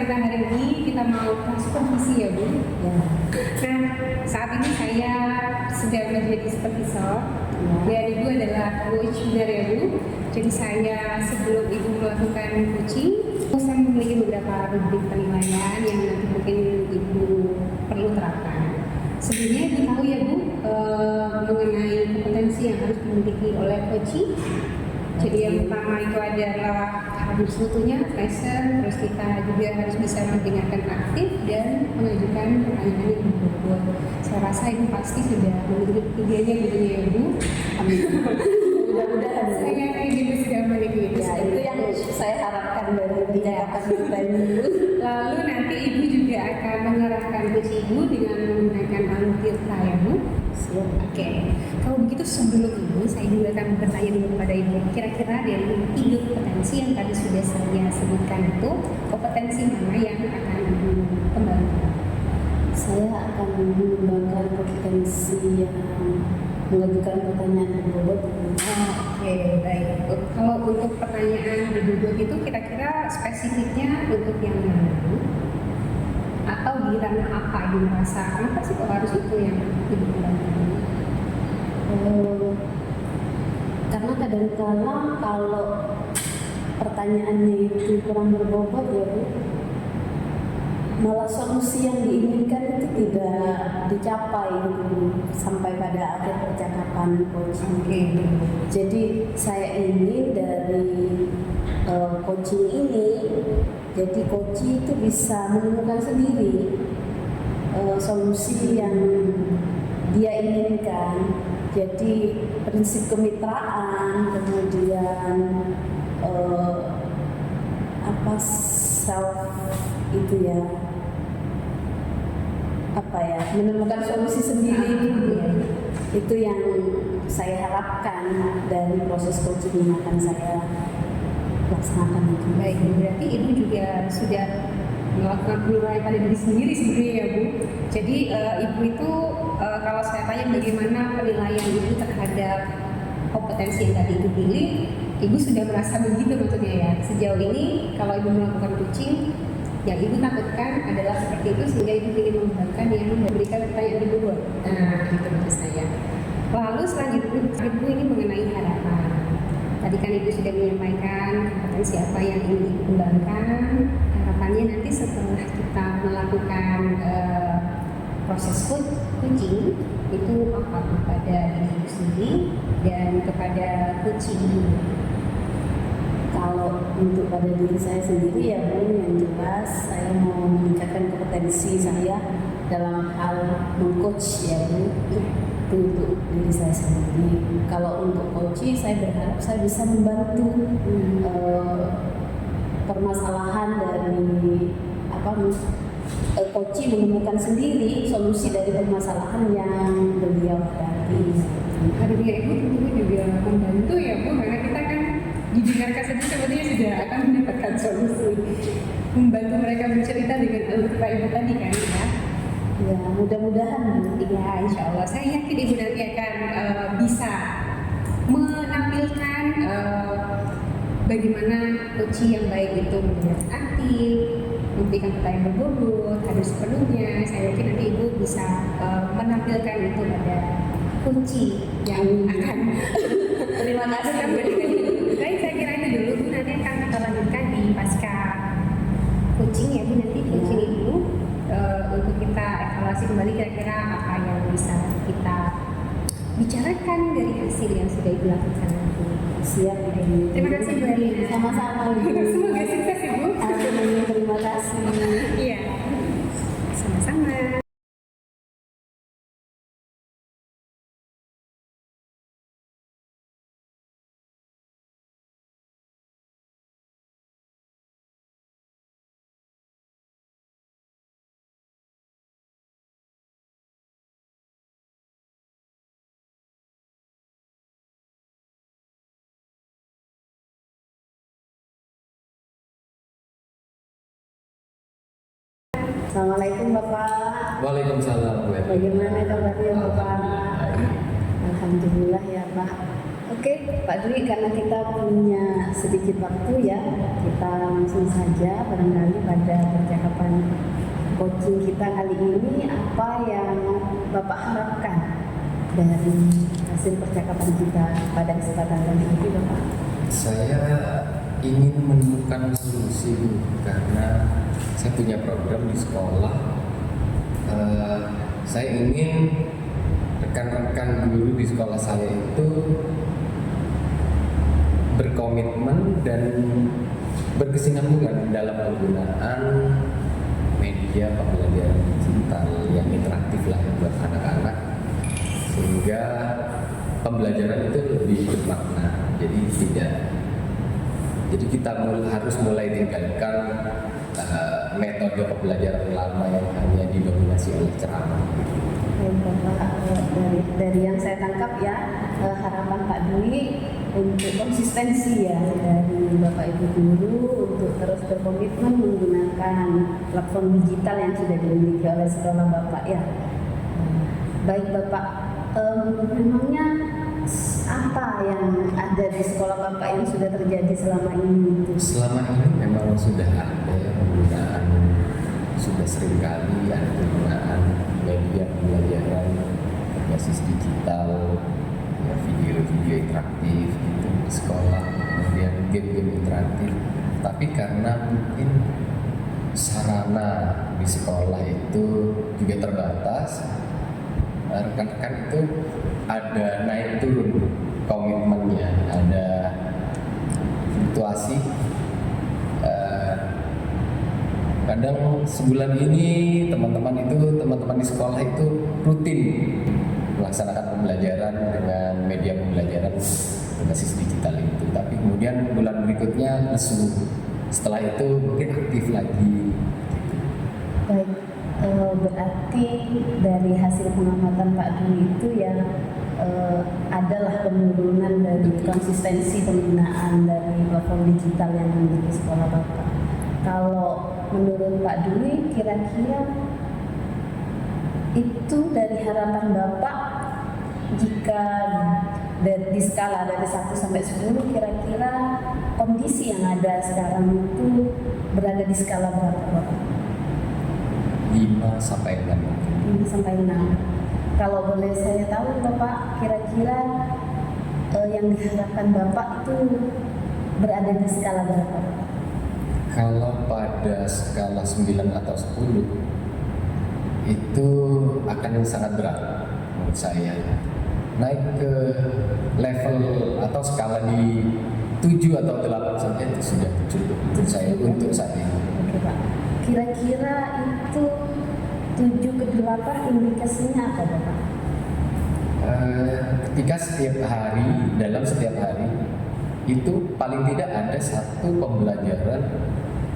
kita hari ini kita mau supervisi ya Bu. Ya. Nah, saat ini saya sedang menjadi supervisor. Dan Ibu adalah coach benar ya Bu. Jadi saya sebelum Ibu melakukan coaching, saya memiliki beberapa rubrik penilaian yang nanti mungkin Ibu perlu terapkan. Sebelumnya Ibu tahu ya Bu mengenai kompetensi yang harus dimiliki oleh coaching. Jadi yang pertama itu adalah harus mutunya present, terus kita juga harus bisa mendengarkan aktif dan mengajukan pertanyaan yang berbobot. Saya rasa Ibu pasti sudah memiliki tiganya gitu ya Bu. Amin. Mudah-mudahan Saya yakin Ibu sudah memiliki itu. Ya, itu yang saya harapkan dari percakapan kita ini. Lalu nanti Ibu juga akan mengarahkan coach Ibu dengan menggunakan alur tirta ya Bu. Siap. Oke, kalau begitu sebelum ini saya juga akan bertanya dulu kepada Ibu. Kira-kira dari 3 kompetensi yang tadi sudah saya sebutkan itu, kompetensi mana yang akan Ibu kembangkan? Saya akan mengembangkan kompetensi yang mengajukan pertanyaan berbobot. Oke, baik. Kalau untuk pertanyaan berbobot itu kira-kira spesifiknya untuk yang mana? Atau di ranah apa Ibu merasa? Kenapa sih kok harus itu yang Ibu kembangkan? Karena kadang-kadang kalau pertanyaannya itu kurang berbobot ya Bu, malah solusi yang diinginkan itu tidak dicapai gitu, sampai pada akhir percakapan coaching. Jadi saya ingin dari coaching ini, jadi coaching itu bisa menemukan sendiri solusi yang dia inginkan. Jadi prinsip kemitraan, kemudian self itu ya, menemukan solusi sendiri gitu ya. Itu yang saya harapkan dari proses coaching yang akan saya laksanakan itu. Baik, berarti Ibu juga sudah melakukan penilaian pada diri sendiri sebenarnya ya Bu. Jadi Ibu itu kalau saya tanya bagaimana penilaian Ibu terhadap kompetensi yang tadi Ibu pilih, Ibu sudah merasa begitu maksudnya ya. Sejauh ini kalau Ibu melakukan coaching, yang Ibu takutkan adalah seperti itu sehingga Ibu ingin mengembangkan yang memberikan pertanyaan Ibu buat. Nah, itu maksud saya. Lalu selanjutnya Ibu ini mengenai harapan. Tadi kan Ibu sudah menyampaikan kompetensi apa yang ingin Ibu kembangkan. Harapannya nanti setelah kita melakukan proses coaching itu apa kepada diri Ibu sendiri dan kepada coaching. Kalau untuk pada diri saya sendiri ya Bu, yang jelas saya mau meningkatkan kompetensi saya dalam hal mengcoach ya Bu, itu untuk diri saya sendiri. Kalau untuk coaching saya berharap saya bisa membantu permasalahan dari coaching menemukan sendiri solusi dari permasalahan yang beliau hadapi. Harusnya Ibu tentunya juga membantu ya Bu, karena kita kan didengarkan saja sebetulnya sudah akan mendapatkan solusi. Membantu mereka bercerita dengan alur Ibu tadi kan ya. Ya, mudah-mudahan ya, insya Allah. Saya yakin Ibu nanti akan bisa menampilkan bagaimana coaching yang baik itu menjadi aktif, memberikan pertanyaan berbobot, harus sepenuhnya. Saya yakin nanti Ibu bisa menampilkan itu pada coaching yang akan. Terima kasih. Baik, saya kira itu dulu. Bu, nanti akan kita lanjutkan di pasca coaching ya Bu, nanti coaching Ibu untuk kita evaluasi kembali kira-kira apa yang bisa kita bicarakan dari hasil yang sudah Ibu lakukan nanti. Siap. Terima kasih Bu Alina. Sama-sama Bu. Semoga sukses Ibu. Amin. Terima kasih. Iya. Sama-sama. Assalamualaikum Bapak. Waalaikumsalam. Bagaimana kabarnya Bapak? Alhamdulillah ya Pak. Oke, Pak Dwi, karena kita punya sedikit waktu ya, kita langsung saja barangkali pada percakapan coaching kita kali ini, apa yang Bapak harapkan dari hasil percakapan kita pada kesempatan kali ini, Bapak? Saya ingin menemukan solusi Bu, karena saya punya program di sekolah. Saya ingin rekan-rekan guru di sekolah saya itu berkomitmen dan berkesinambungan dalam penggunaan media pembelajaran digital yang interaktif lah buat anak-anak, sehingga pembelajaran itu lebih bermakna. Jadi kita harus mulai tinggalkan metode pembelajaran lama yang hanya didominasi oleh ceramah. Baik, Bapak, dari yang saya tangkap ya, harapan Pak Dwi untuk konsistensi ya dari Bapak Ibu guru untuk terus berkomitmen menggunakan platform digital yang sudah dimiliki oleh sekolah Bapak ya. Baik Bapak, memangnya apa yang ada di sekolah Bapak yang sudah terjadi selama ini? Selama ini memang sudah ada penggunaan, sudah sering kali ada penggunaan media pembelajaran berbasis digital, ya, video-video interaktif gitu di sekolah, kemudian game-game interaktif. Tapi karena mungkin sarana di sekolah itu juga terbatas, rekan-rekan itu ada naik turun komitmennya, ada fluktuasi. Kadang sebulan ini teman-teman di sekolah itu rutin melaksanakan pembelajaran dengan media pembelajaran berbasis digital itu, tapi kemudian bulan berikutnya lesu. Setelah itu mungkin aktif lagi. Baik, berarti dari hasil pengamatan Pak Dwi itu ya adalah penurunan dari konsistensi penggunaan dari platform digital yang dimiliki sekolah Bapak. Kalau menurut Pak Dwi, kira-kira itu dari harapan Bapak, jika di skala dari 1 sampai 10, kira-kira kondisi yang ada sekarang itu berada di skala berapa Bapak? 5 sampai 6. 5 sampai 6. Kalau boleh saya tahu Bapak, kira-kira yang diharapkan Bapak itu berada di skala berapa? Kalau pada skala 9 atau 10 itu akan sangat berat menurut saya. Naik ke level atau skala di 7 atau 8 saja itu sudah cukup menurut saya untuk saat ini. Oke Pak, kira-kira itu 7 ke 8 indikasinya apa Bapak? Ketika dalam setiap hari itu paling tidak ada satu pembelajaran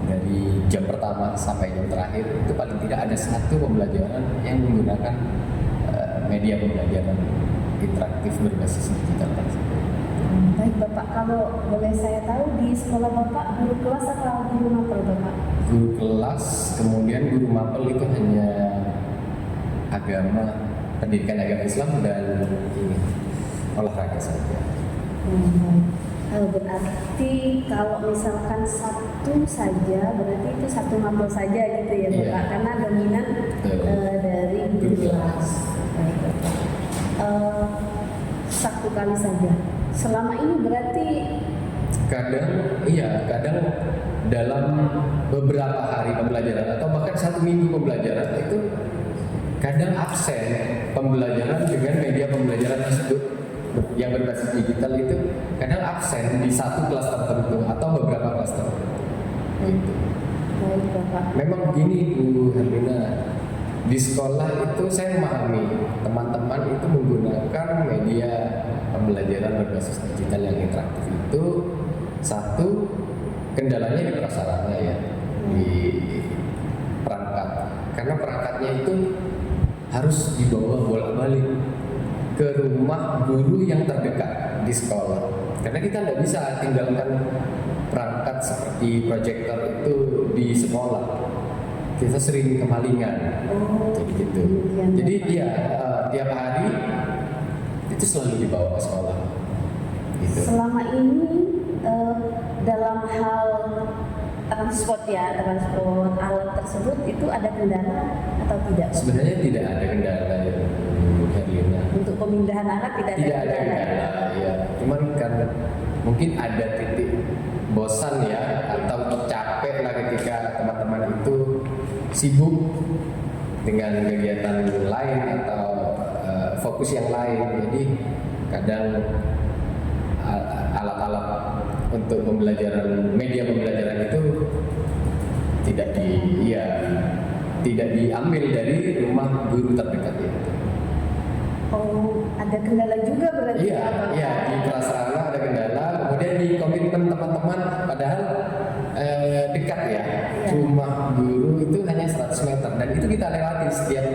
dari jam pertama sampai jam terakhir, itu paling tidak ada satu pembelajaran yang menggunakan media pembelajaran interaktif berbasis digital tersebut. Baik Bapak, kalau boleh saya tahu di sekolah Bapak guru kelas atau guru mapel Bapak? Guru kelas, kemudian guru mapel itu hanya pendidikan agama Islam dan olahraga saja. Berarti kalau misalkan satu saja, berarti itu satu mapel saja gitu ya Bapak, Iya. karena dominan dari guru kelas. Baik Bapak. Satu kali saja. Selama ini berarti kadang dalam beberapa hari pembelajaran atau bahkan 1 minggu pembelajaran itu kadang absen pembelajaran dengan media pembelajaran tersebut yang berbasis digital itu kadang absen di satu kelas tertentu atau beberapa kelas tertentu. Gitu. baik Bapak. Memang begini Bu Herlina, di sekolah itu saya memahami teman-teman itu menggunakan media pembelajaran berbasis digital yang interaktif itu, satu, kendalanya di prasarana ya, di perangkat, karena perangkatnya itu harus dibawa bolak-balik ke rumah guru yang terdekat di sekolah, karena kita tidak bisa tinggalkan perangkat seperti proyektor itu di sekolah, kita sering kemalingan. Jadi gitu. Jadi ya tiap hari itu selalu dibawa ke sekolah. gitu. Selama ini dalam hal transport alat tersebut itu ada kendala atau tidak? Sebenarnya tidak ada kendala ya, Bu Herlina. Untuk pemindahan alat tidak Ada kendala ya, cuman karena mungkin ada titik bosan ya atau capek lah ketika teman-teman itu sibuk dengan kegiatan lain atau fokus yang lain, jadi kadang alat-alat untuk pembelajaran, media pembelajaran itu tidak diambil dari rumah guru terdekat itu. Oh, ada kendala juga berarti? Iya, di prasarana ada kendala, kemudian di komitmen teman-teman, padahal dekat ya, rumah guru itu hanya 100 meter, dan itu kita lewati setiap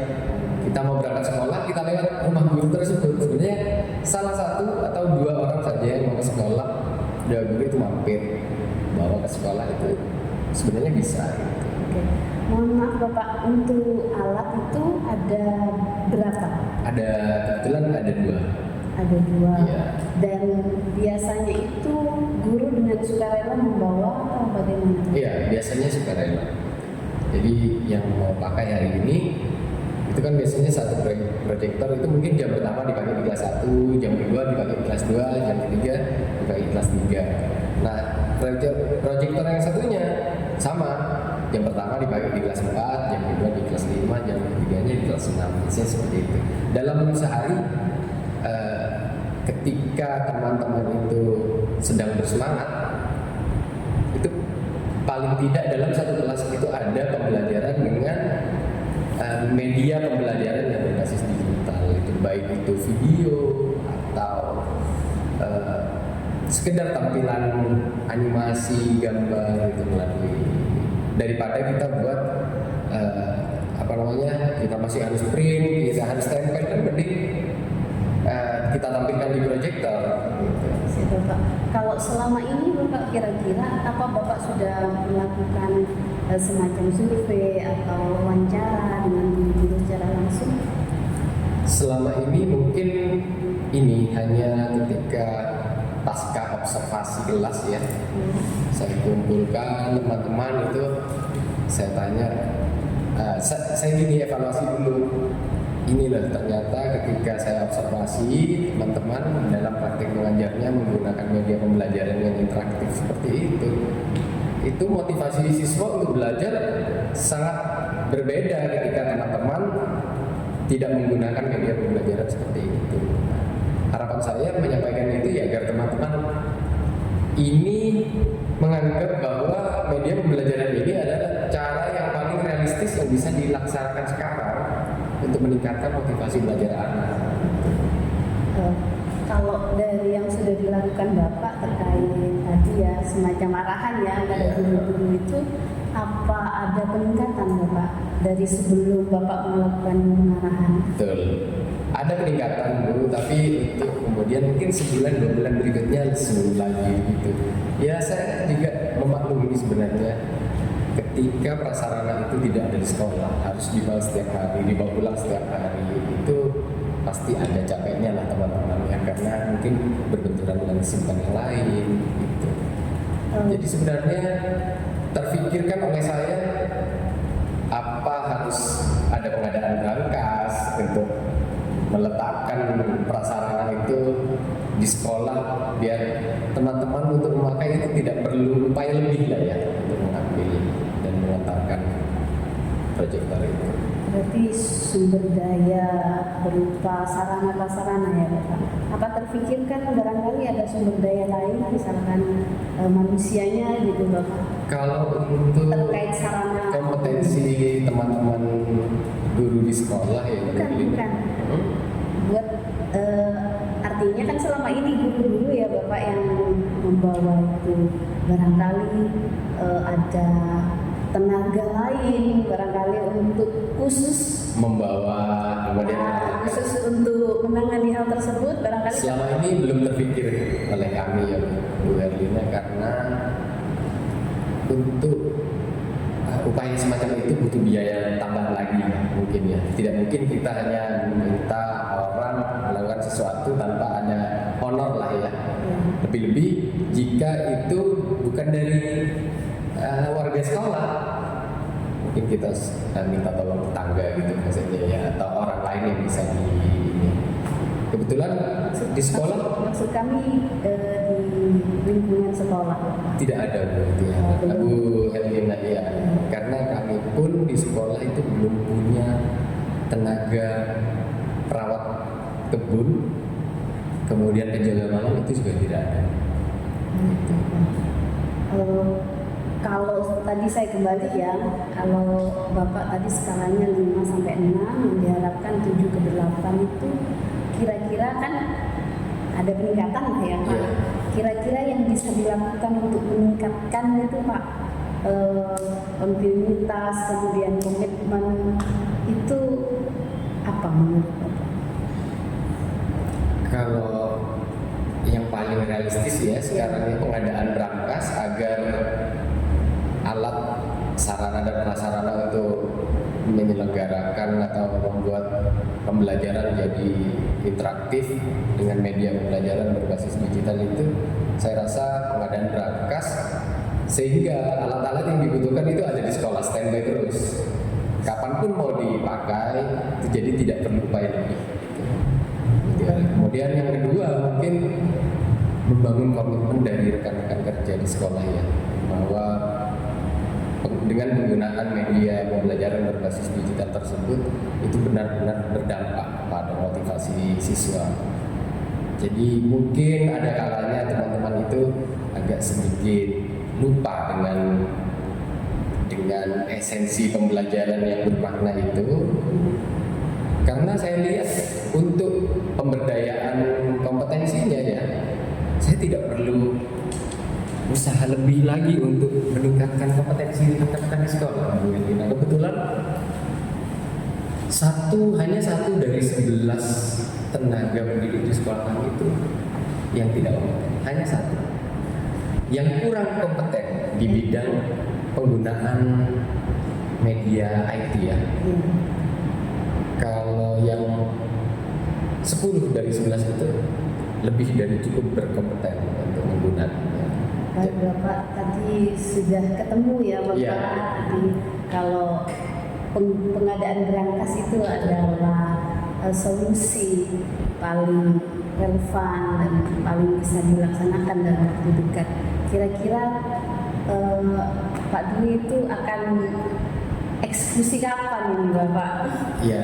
kita mau berangkat sekolah, kita lewat rumah guru tersebut. Sebenarnya salah satu atau dua orang saja yang mau ke sekolah, udah guru itu mampir bawa ke sekolah, itu sebenarnya bisa gitu. Oke. Mohon maaf Bapak, untuk alat itu ada berapa? Ada, kebetulan ada dua. Ada dua. Iya. Dan biasanya itu guru dengan sukarela membawa atau bagaimana? Iya, biasanya sukarela. Jadi yang mau pakai hari ini itu kan biasanya satu proyektor itu mungkin jam pertama dipakai di kelas 1, jam kedua dipakai di kelas 2, jam ketiga dipakai di kelas 3. Nah, proyektor yang satunya sama, jam pertama dipakai di kelas 4, jam kedua di kelas 5, jam ketiganya di kelas 6. Biasanya seperti itu. Dalam sehari ketika teman-teman itu sedang bersemangat, itu paling tidak dalam satu kelas itu ada pembelajaran dengan media pembelajaran yang berbasis digital, itu baik itu video atau sekedar tampilan animasi gambar itu melalui, daripada kita buat kita masih harus print, kita harus tempel, kan mending kita tampilkan di proyektor gitu. Bapak, kalau selama ini Bapak kira-kira apa Bapak sudah melakukan semacam survei atau wawancara dengan guru secara langsung? Selama ini mungkin ini hanya ketika pasca observasi kelas ya, saya kumpulkan teman-teman itu, saya tanya, saya gini evaluasi dulu. Ini loh, ternyata ketika saya observasi teman-teman dalam praktik mengajarnya menggunakan media pembelajaran yang interaktif seperti itu motivasi siswa untuk belajar sangat berbeda ketika teman-teman tidak menggunakan media pembelajaran seperti itu. Harapan saya menyampaikan itu ya agar teman-teman ini menganggap bahwa media pembelajaran ini adalah cara yang paling realistis yang bisa dilaksanakan sekarang untuk meningkatkan motivasi belajar anak. Kalau dari yang sudah dilakukan Bapak terkait tadi ya semacam arahan ya kepada guru-guru itu, apa ada peningkatan Bapak dari sebelum Bapak melakukan arahan? Betul, ada peningkatan Bu, tapi untuk kemudian mungkin sebulan 2 bulan berikutnya lesu lagi gitu. Ya saya juga memaklumi sebenarnya ketika prasarana itu tidak ada di sekolah, harus dibawa setiap hari, dibawa pulang setiap hari, itu pasti ada capeknya lah teman-teman ya, karena mungkin berbenturan dengan kesibukan yang lain gitu. Jadi sebenarnya terfikirkan oleh saya apa harus ada pengadaan berangkas untuk meletakkan prasarana itu di sekolah biar teman-teman untuk memakai itu tidak perlu upaya lebih lah ya untuk mengambil dan mengantarkan proyektor itu. Berarti sumber daya berupa sarana-prasarana ya Bapak. Apa terfikirkan barangkali ada sumber daya lain misalkan manusianya gitu Bapak? Kalau untuk Terkait sarana kompetensi teman-teman guru di sekolah ya bukan. Buat artinya kan selama ini guru-guru ya Bapak yang membawa itu, barangkali ada tenaga lain barangkali untuk khusus membawa kemudian khusus untuk menangani hal tersebut barangkali. Selama ini belum terpikir oleh kami ya Bu Herlina, karena untuk upaya semacam itu butuh biaya tambahan lagi mungkin ya. Tidak mungkin kita hanya meminta orang melakukan sesuatu tanpa ada honor lah ya. Lebih-lebih jika itu bukan dari warga sekolah, mungkin kita minta tolong tetangga gitu maksudnya ya, atau orang lain yang bisa di ini. Kebetulan di sekolah Maksud kami di lingkungan sekolah. tidak ada Bu Herlina ya, karena kami pun di sekolah itu belum punya tenaga perawat kebun, kemudian penjaga malam itu juga tidak ada. Kalau tadi saya kembali ya, kalau Bapak tadi skalanya 5 sampai 6 yang diharapkan 7 ke 8 itu kira-kira kan ada peningkatan lah ya Pak. Iya. Kira-kira yang bisa dilakukan untuk meningkatkan itu Pak, kontinuitas kemudian komitmen itu apa menurut Bapak? Kalau yang paling realistis ya sekarang ini pengadaan brankas agar alat sarana dan prasarana untuk menyelenggarakan atau membuat pembelajaran jadi interaktif dengan media pembelajaran berbasis digital itu, saya rasa pengadaan brankas sehingga alat-alat yang dibutuhkan itu ada di sekolah standby terus, kapanpun mau dipakai, itu jadi tidak perlu upaya lebih. Kemudian yang kedua mungkin membangun komitmen dari rekan-rekan kerja di sekolah ya, bahwa dengan menggunakan media pembelajaran berbasis digital tersebut itu benar-benar berdampak pada motivasi siswa. Jadi mungkin ada kalanya teman-teman itu agak sedikit lupa dengan esensi pembelajaran yang bermakna itu. Karena saya lihat untuk pemberdayaan kompetensinya ya, saya tidak perlu usaha lebih lagi untuk meningkatkan kompetensi rekan-rekan di sekolah. Nah, kebetulan hanya satu dari 11 tenaga pendidik di sekolah kami itu yang tidak kompeten, hanya satu yang kurang kompeten di bidang penggunaan media IT ya. Kalau yang 10 dari 11 itu lebih dari cukup berkompeten untuk menggunakannya. Baik Bapak, tadi sudah ketemu ya Bapak. Iya. Jadi kalau pengadaan brankas itu adalah solusi paling relevan dan paling bisa dilaksanakan dalam waktu dekat. Kira-kira Pak Dwi itu akan eksekusi kapan ini Bapak? Ya,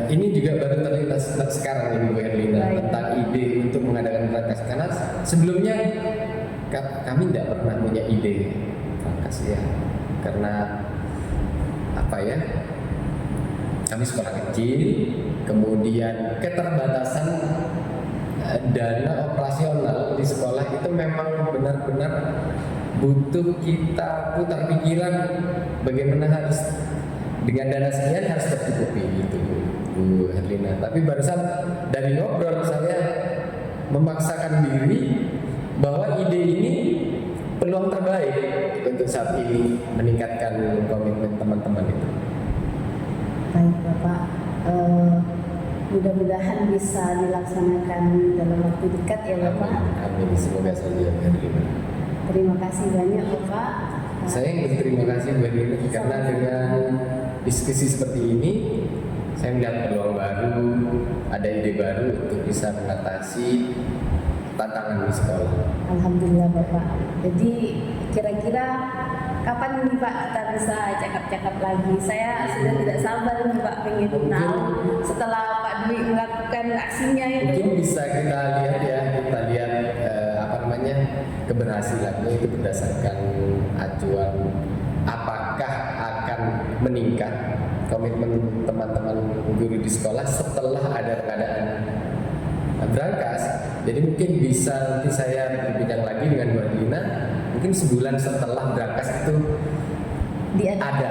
ini juga baru terlintas sekarang ini Bu Herlina tentang ide untuk mengadakan brankas, karena sebelumnya kami tidak pernah punya ide brankas ya, karena apa ya, kami sekolah kecil, kemudian keterbatasan dana operasional di sekolah itu memang benar-benar butuh kita putar pikiran bagaimana harus dengan dana sekian harus tercukupi gitu Bu Herlina. Tapi barusan dari ngobrol saya memaksakan diri bahwa ide ini peluang terbaik untuk saat ini meningkatkan komitmen teman-teman itu. Baik Bapak, mudah-mudahan bisa dilaksanakan dalam waktu dekat ya Bapak. Amin, semoga saja Bu Herlina. Terima kasih banyak Bapak. Saya yang berterima kasih Bu Herlina karena dengan diskusi seperti ini saya melihat peluang baru, ada ide baru untuk bisa mengatasi tantangan di sekolah. Alhamdulillah Bapak. Jadi kira-kira kapan ini Pak kita bisa cakap-cakap lagi? Saya sudah tidak sabar nih Pak, pengen tahu setelah Pak Dwi melakukan aksinya itu. Mungkin bisa kita lihat keberhasilannya itu berdasarkan acuan apakah akan meningkat komitmen teman-teman guru di sekolah setelah ada keadaan brankas. Jadi mungkin bisa nanti saya berbincang lagi dengan Bu Herlina mungkin sebulan setelah brankas itu ada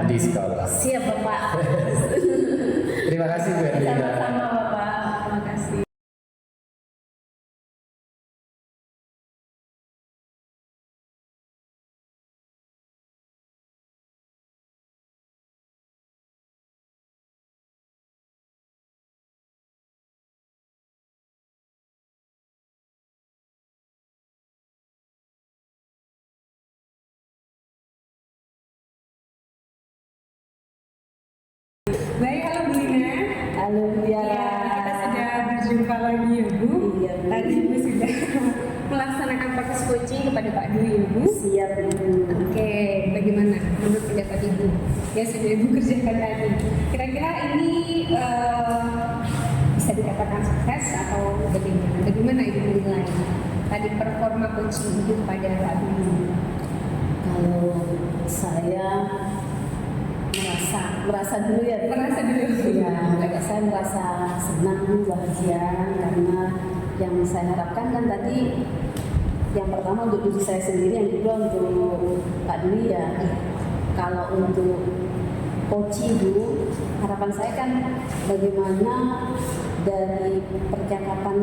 di sekolah. Siap Bapak. Terima kasih Bu Herlina. Sama-sama Bapak. Terima kasih. Halo Ya, kita sudah berjumpa lagi ya Bu. Iya, Bu. Tadi Ibu sudah melaksanakan proses coaching kepada Pak Dwi ya Bu. Siap Ibu. Oke, bagaimana menurut pendapat Ibu? Ya sudah Ibu kerjakan tadi. Kira-kira ini bisa dikatakan sukses atau bagaimana? Bagaimana Ibu menilai tadi performa coaching Ibu kepada Pak Dwi? Kalau saya merasa dulu ya. Merasa dulu. Ya, saya merasa senang, bahagia karena yang saya harapkan kan tadi yang pertama untuk diri saya sendiri, yang kedua untuk Pak Dwi ya. Kalau untuk coaching dulu, harapan saya kan bagaimana dari percakapan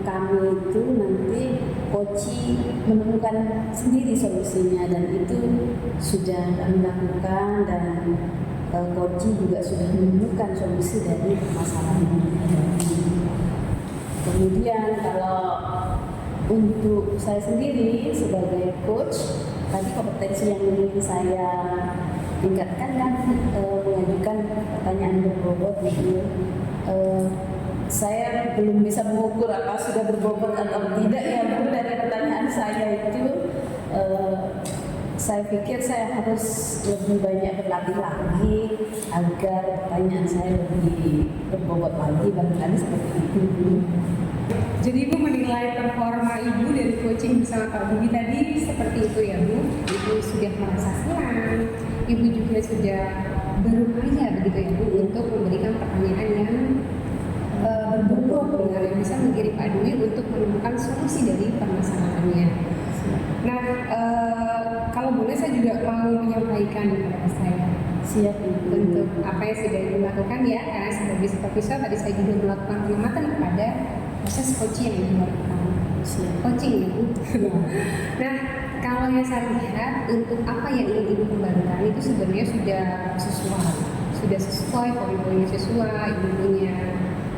kami itu nanti coaching menemukan sendiri solusinya, dan itu sudah kami lakukan, dan coaching juga sudah menemukan solusi dari permasalahan ini. Kemudian kalau untuk saya sendiri sebagai coach, tadi kompetensi yang ingin saya tingkatkan kan mengajukan pertanyaan berbobot gitu. Saya belum bisa mengukur apa sudah berbobot atau tidak ya Bu, dari pertanyaan saya itu. Saya pikir saya harus lebih banyak berlatih lagi agar pertanyaan saya lebih berbobot lagi, barangkali seperti itu. Jadi Ibu menilai performa Ibu dari coaching bersama Pak Dwi tadi seperti itu ya Bu. Ibu sudah merasa senang, Ibu juga sudah berupaya begitu ya Bu untuk memberikan pertanyaan yang berbobot benar yang bisa mengirim Pak Dwi untuk menemukan solusi dari permasalahannya. Nah, kalau boleh saya juga mau menyampaikan kepada saya Siap Ibu. untuk apa yang sudah dilakukan ya, karena sebagai supervisor tadi saya juga melakukan pengamatan kepada proses coaching yang dilakukan. Coaching ya Bu. Nah, kalau yang saya lihat untuk apa yang ingin Ibu kembangkan itu sebenarnya sudah sesuai, poin-poinnya sesuai, Ibu punya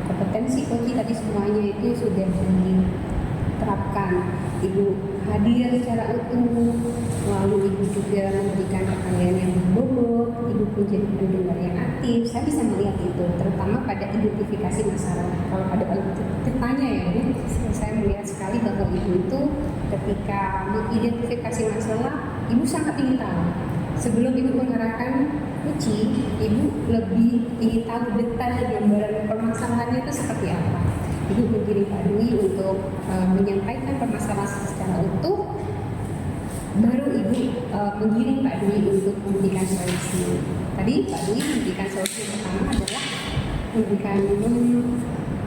kompetensi coaching tadi semuanya itu sudah diterapkan. Ibu hadir secara utuh, lalu Ibu juga memberikan pertanyaan yang berbobot, Ibu pun jadi pendengar yang aktif. Saya bisa melihat itu, terutama pada identifikasi masalah. Kalau pada tanya ya Bu, saya melihat sekali bahwa Ibu itu ketika mengidentifikasi masalah, Ibu sangat ingin tahu. Sebelum Ibu mengarahkan coaching, Ibu lebih ingin tahu detail gambaran permasalahannya itu seperti apa. Ibu mengirim Pak Dwi untuk menyampaikan permasalahan secara utuh, baru Ibu mengirim Pak Dwi untuk memberikan solusi. Tadi Pak Dwi memberikan solusi pertama adalah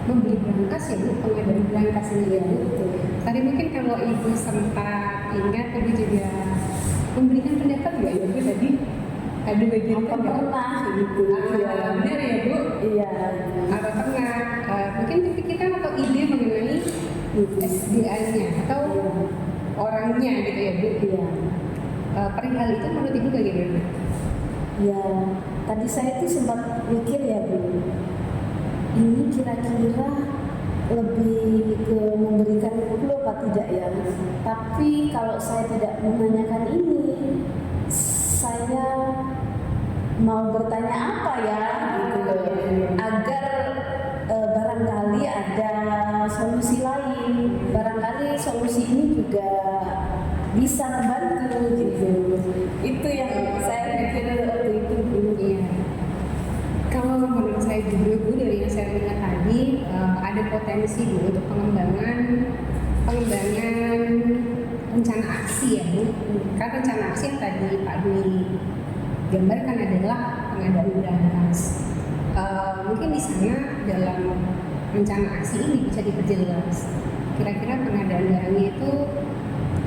membeli berangkas ya Bu, pengadaan berangkas ini ya Bu. Tadi mungkin kalau Ibu sempat ingat, Ibu juga memberikan pendapat nggak ya Bu tadi? Ada bagian Apa pernah Ibu? Benar ya Bu? Iya. Apa pernah? Mungkin pikiran atau ide mengenai SDA-nya atau orangnya gitu ya Bu? Iya. Perihal itu menurut Ibu bagaimana? Ya, tadi saya itu sempat mikir ya Bu, ini kira-kira lebih ke memberikan clue apa tidak ya. Tapi kalau saya tidak menanyakan ini, saya mau bertanya apa ya gitu, agar barangkali ada solusi lain, barangkali solusi ini juga bisa membantu gitu. Itu yang saya pikir waktu itu dulu. Iya. Kalau menurut saya juga Bu, dari yang saya lihat tadi ada potensi Bu untuk pengembangan rencana aksi ya Bu. Kan rencana aksi yang tadi Pak Dwi gambarkan adalah pengadaan berangkas. Mungkin di sana dalam rencana aksi ini bisa diperjelas. Kira-kira pengadaan barangnya itu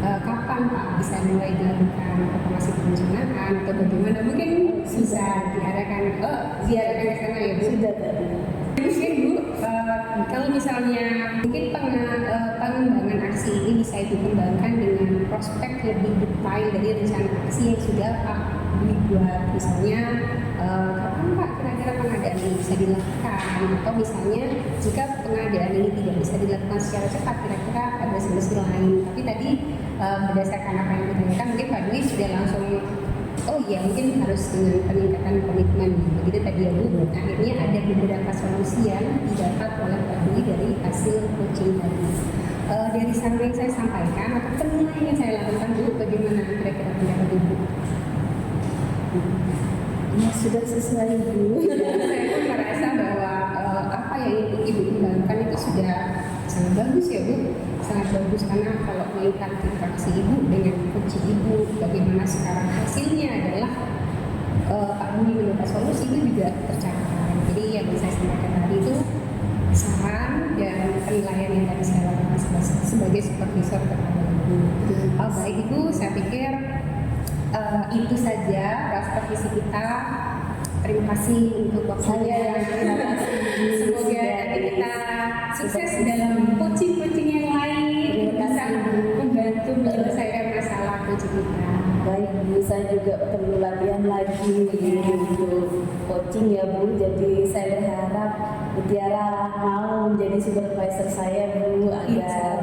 kapan Pak bisa mulai dilakukan operasi perencanaan atau bagaimana? Mungkin bisa diarahkan ke sana ya Bu. Sudah tadi. Mungkin Bu, kalau misalnya mungkin pengembangan aksi ini bisa dikembangkan dengan prospek lebih detail dari rencana aksi yang sudah Pak dibuat. Misalnya kapan Pak kira-kira pengadaan ini bisa dilakukan, atau misalnya jika pengadaan ini tidak bisa dilakukan secara cepat, kira-kira ada solusi lain. Tapi tadi berdasarkan apa yang ditanyakan, mungkin Pak Dwi sudah langsung Oh iya, mungkin harus dengan peningkatan komitmen. Begitu tadi ya Bu, akhirnya ada beberapa solusi yang didapat oleh Pak Dwi dari hasil coaching tadi. Dari saran yang saya sampaikan atau penilaian yang saya lakukan Bu, bagaimana kira-kira pendapat Ibu? Ya sudah sesuai Bu. Saya pun merasa bahwa apa yang Ibu kembangkan itu sudah sangat bagus ya Bu, sangat bagus karena kalau melihat interaksi Ibu dengan coach Ibu, bagaimana sekarang hasilnya adalah Pak Dwi menemukan solusi itu juga tercapai. Jadi yang saya sampaikan tadi itu saran dan penilaian yang tadi saya lakukan sebagai supervisor kepada Ibu. Baik Ibu, saya pikir itu saja rapat visi kita. Terima kasih untuk waktunya. Terima kasih. Semoga nanti kita sukses dalam coaching-coaching yang lain, bisa membantu menyelesaikan masalah coaching kita. Baik Bu, saya juga perlu latihan lagi untuk coaching ya Bu. Jadi saya berharap Mutiara mau menjadi supervisor saya Bu, agar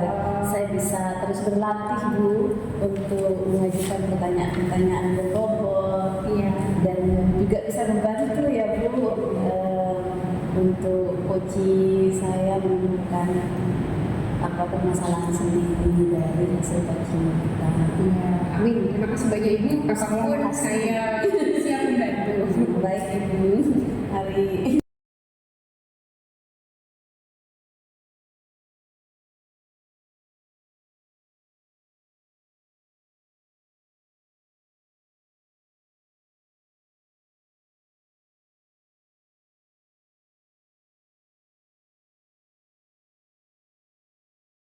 saya bisa terus berlatih Bu untuk mengajukan pertanyaan-pertanyaan berbobot. Iya. Dan juga bisa membantu ya Bu untuk coaching saya menemukan apa permasalahan sendiri dari hasil coaching kita. Iya, amin. Terima kasih banyak Ibu. Apapun saya siap membantu. Baik Ibu, hari